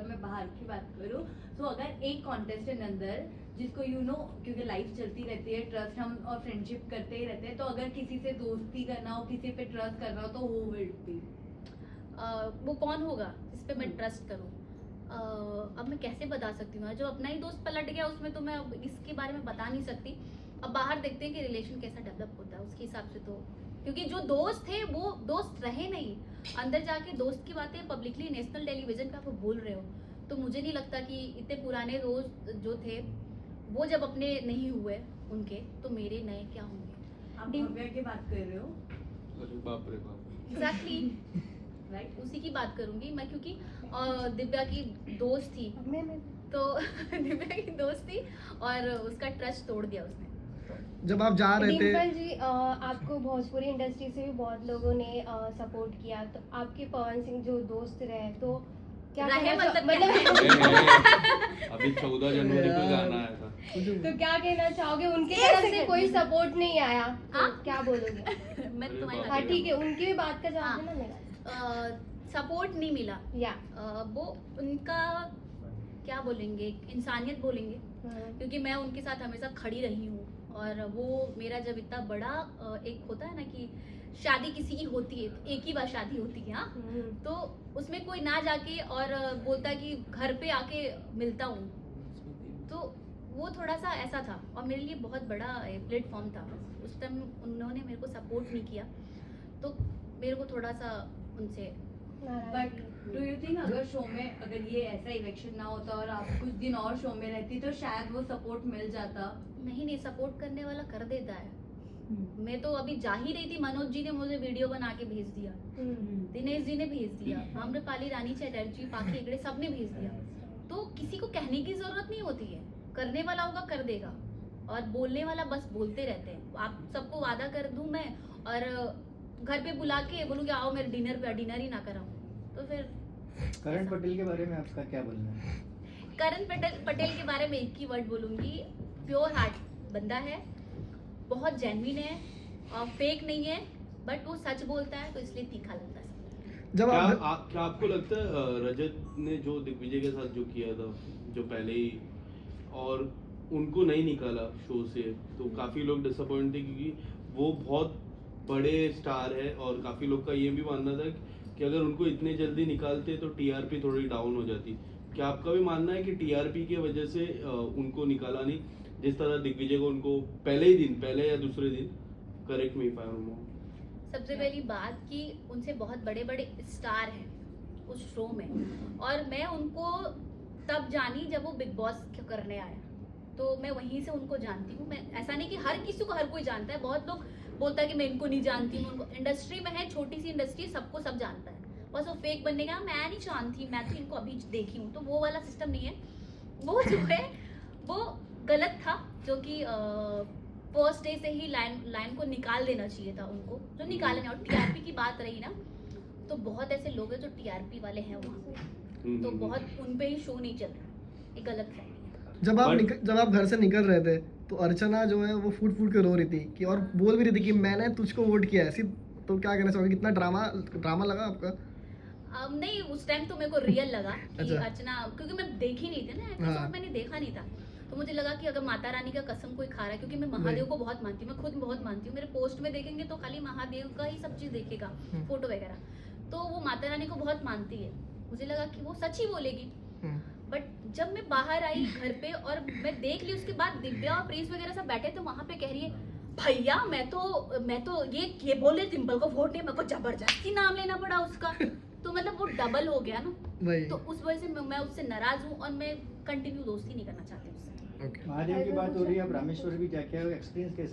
मतलब मैं बाहर की बात करूँ तो अगर एक कॉन्टेस्टेंट अंदर जिसको क्योंकि लाइफ चलती रहती है, ट्रस्ट हम और फ्रेंडशिप करते ही रहते हैं, तो अगर किसी से दोस्ती करना हो, किसी पे ट्रस्ट करना हो, तो who will it be? वो कौन होगा जिस पे मैं ट्रस्ट करूं? अब मैं कैसे बता सकती हूँ? जो अपना ही दोस्त पलट गया उसमें तो मैं अब इसके बारे में बता नहीं सकती। अब बाहर देखते हैं कि रिलेशन कैसा डेवलप होता है, उसके हिसाब से तो, क्योंकि जो दोस्त थे वो दोस्त रहे नहीं, अंदर जाके दोस्त की बातें पब्लिकली नेशनल टेलीविजन पे आप बोल रहे हो, तो मुझे नहीं लगता कि इतने पुराने दोस्त जो थे वो जब अपने नहीं हुए उनके, तो मेरे नए क्या होंगे? आप भव्या की बात कर रहे हो? अरे बाप रे बाप। एग्जैक्टली राइट, उसी की बात करूंगी मैं, क्योंकि दिव्या की दोस्त थी तो दिव्या की दोस्त थी और उसका ट्रस्ट तोड़ दिया उसने। जब आप जा रहे थे डिम्पल जी, आपको भोजपुरी इंडस्ट्री से भी बहुत लोगों ने सपोर्ट किया, तो आपके पवन सिंह जो दोस्त रहे, तो क्या रहे कहना मतलब नहीं, अभी 14 जनवरी को गाना आया था। तो क्या कहना चाहोगे? उनके तरफ से कोई सपोर्ट नहीं आया, तो हाँ? क्या बोलोगे? मैं तुम्हारी हाँ बात ठीक है, उनकी भी बात का जवाब हाँ। देना मेरा। सपोर्ट नहीं मिला, या वो उनका क्या बोलेंगे, इंसानियत बोलेंगे, क्योंकि मैं उनके साथ हमेशा खड़ी रही हूँ, और वो मेरा जब इतना बड़ा एक होता है ना कि शादी किसी की होती है तो एक ही बार शादी होती है, हाँ, तो उसमें कोई ना जाके और बोलता कि घर पे आके मिलता हूँ, तो वो थोड़ा सा ऐसा था, और मेरे लिए बहुत बड़ा प्लेटफॉर्म था। उस टाइम उन्होंने मेरे को सपोर्ट नहीं किया, तो मेरे को थोड़ा सा उनसे। बट डू यू थिंक अगर शो में अगर ये ऐसा इलेक्शन ना होता और आप कुछ दिन और शो में रहती तो शायद वो सपोर्ट मिल जाता? नहीं, सपोर्ट करने वाला कर देता है। मैं तो अभी जा ही रही थी, मनोज जी ने मुझे वीडियो बना के भेज दिया, दिनेश जी ने भेज दिया, आम्रपाली रानी चैटर्जी, पाखी हेगड़े, सब ने भेज दिया। तो किसी को कहने की जरूरत नहीं होती है, करने वाला होगा कर देगा, और बोलने वाला बस बोलते रहते हैं। आप सबको वादा कर दूं मैं और घर पे बुला के बोलूँ कि आओ मेरे डिनर पे, डिनर ही ना कराऊं, तो फिर। करण पटेल के बारे में आपका क्या बोलना है? करण पटेल के बारे में एक ही वर्ड बोलूंगी, प्योर हार्ट बंदा है, बहुत जेन्युइन है और फेक नहीं है, बट वो सच बोलता है, तो इसलिए तीखा लगता है। जब क्या आपको लगता है रजत ने जो दिग्विजय के साथ जो किया था, जो पहले ही, और उनको नहीं निकाला शो से, तो काफी लोग डिसअपॉइंट थे, क्योंकि वो बहुत बड़े स्टार है, और काफी लोग का ये भी मानना था कि अगर उनको इतने जल्दी निकालते तो टीआरपी थोड़ी डाउन हो जाती। क्या आपका भी मानना है कि टीआरपी की वजह से उनको निकाला नहीं, जिस तरह दिग्विजय को उनको पहले या दूसरे दिन, correct me if I am wrong? सबसे पहली बात कि उनसे बहुत बड़े बड़े स्टार हैं उस शो में, और मैं उनको तब जानी जब वो बिग बॉस करने आया, तो मैं वहीं से उनको जानती हूँ। मैं ऐसा नहीं कि हर किसी को हर कोई जानता है, बहुत लोग बोलता है कि मैं इनको नहीं जानती हूँ, उनको इंडस्ट्री में है, छोटी सी इंडस्ट्री, सबको सब जानता है, बस वो फेक बनने का मैं नहीं जानती, मैं तो इनको अभी देखी हूँ, तो वो वाला सिस्टम नहीं है। वो जो है वो गलत था, जो कि फर्स्ट डे से ही लाइन को निकाल देना चाहिए था उनको, जो निकाले नहीं। और टीआरपी की बात रही ना, तो बहुत ऐसे लोग हैं जो टीआरपी वाले हैं वहाँ पे, तो बहुत उन पे ही शो नहीं चल रहा, ये गलत है। जब आप घर से निकल रहे थे तो अर्चना जो है वो फूट के रो रही थी कि, और बोल भी रही थी कि मैंने तुझको वोट किया है। तो क्या कहना चाहोगे, कितना ड्रामा लगा आपका? नहीं, उस टाइम तो मेरे को रियल लगा कि अच्छा। अर्चना, क्योंकि मैं देखी नहीं थी ना एपिसोड, हाँ। मैंने देखा नहीं था, तो मुझे लगा कि अगर माता रानी का कसम कोई खा रहा है, क्योंकि मैं महादेव को बहुत मानती हूँ, मैं खुद बहुत मानती हूँ, मेरे पोस्ट में देखेंगे तो खाली महादेव का ही सब चीज देखेगा, फोटो वगैरह, तो वो माता रानी को बहुत मानती है, मुझे लगा कि वो सच ही बोलेगी। बट जब मैं बाहर आई घर पे और मैं देख ली, उसके बाद दिव्या और प्रिंस वगैरह सब बैठे, तो वहां पे कह रही है भैया मैं तो ये बोले डिम्पल को वोट नहीं, मेरे को जबरदस्ती नाम लेना पड़ा उसका, तो मतलब वो डबल हो गया ना, तो उस वजह से मैं उससे नाराज हूँ और मैं कंटिन्यू दोस्ती नहीं करना चाहती उससे। महादेव की बात हो रही है, अब रामेश्वर भी जाके आए, एक्सपीरियंस कैसा